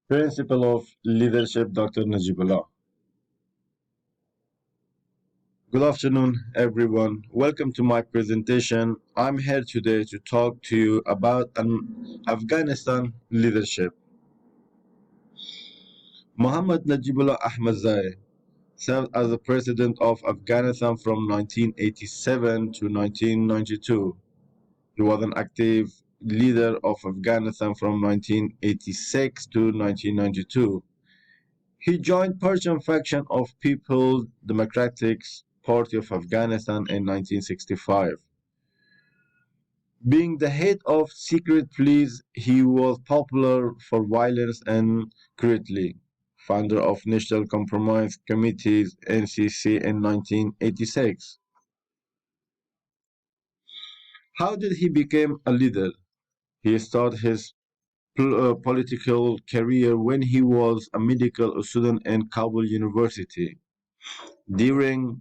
Principle of Leadership, Dr. Najibullah. Good afternoon, everyone. Welcome to my presentation. I'm here today to talk to you about Afghanistan leadership. Muhammad Najibullah Ahmadzai served as the president of Afghanistan from 1987 to 1992. He was an active leader of Afghanistan from 1986 to 1992. He joined Persian faction of People's Democratic Party of Afghanistan in 1965. Being the head of secret police, he was popular for violence and cruelty. Founder of National Compromise Committees (NCC) in 1986. How did he become a leader? He started his political career when he was a medical student in Kabul University. During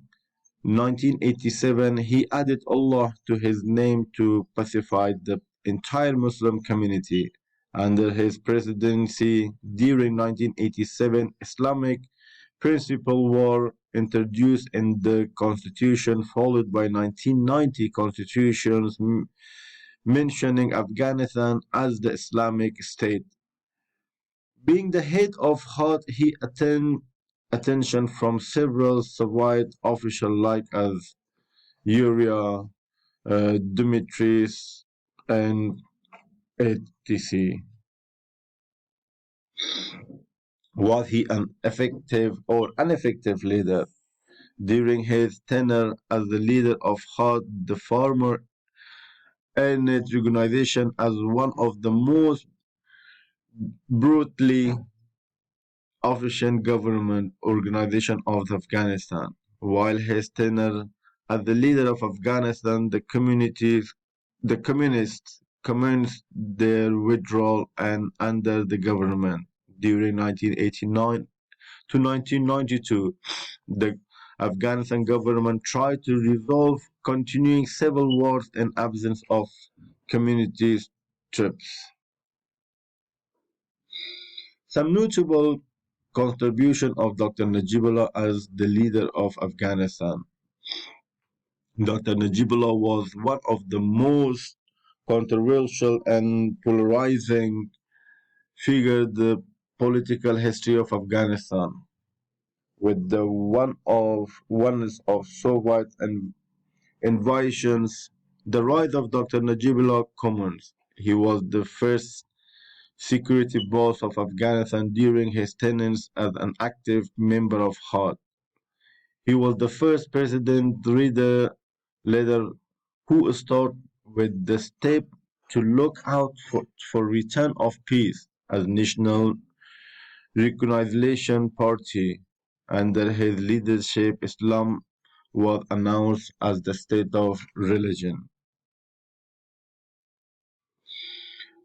1987, he added Allah to his name to pacify the entire Muslim community. Under his presidency during 1987, Islamic principles were introduced in the constitution, followed by 1990 constitutions mentioning Afghanistan as the Islamic State. Being the head of HUD, he attained attention from several Soviet officials like as Yuria, Dimitris, and etc. Was he an effective or ineffective leader? During his tenure as the leader of HUD, the former earned recognition as one of the most brutally efficient government organization of Afghanistan. While his tenure as the leader of Afghanistan, the communists commenced their withdrawal and under the government. During 1989 to 1992, the Afghanistan government tried to resolve continuing civil wars in absence of community troops. Some notable contribution of Dr. Najibullah as the leader of Afghanistan. Dr. Najibullah was one of the most controversial and polarizing figures in the political history of Afghanistan, with the ones of Soviet and invasions. The rise of Dr. Najibullah comments. He was the first security boss of Afghanistan during his tenure as an active member of HUD. He was the first leader who started with the step to look out for return of peace as National Reconciliation Party. Under his leadership, Islam was announced as the state of religion.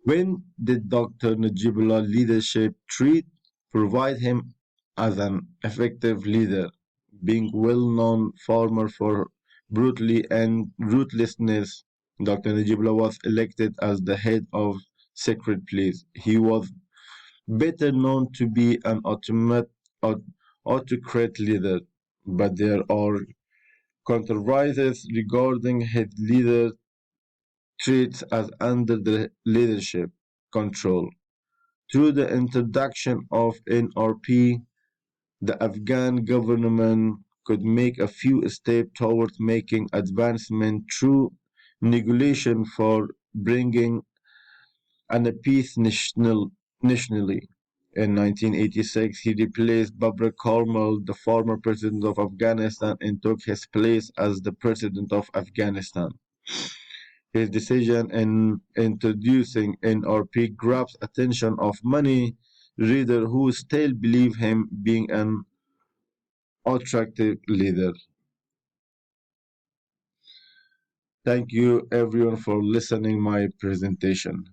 When did Dr. Najibullah leadership treat provide him as an effective leader, being well-known farmer for brutality and ruthlessness? Dr. Najibullah was elected as the head of secret police. He was better known to be an autocrat leader, but there are controversies regarding his leader traits as under the leadership control. Through the introduction of NRP, the Afghan government could make a few steps towards making advancement through negotiation for bringing an peace nationally. In 1986, he replaced Babur Karmal, the former president of Afghanistan, and took his place as the president of Afghanistan. His decision in introducing NRP grabs attention of many readers who still believe him being an attractive leader. Thank you everyone for listening my presentation.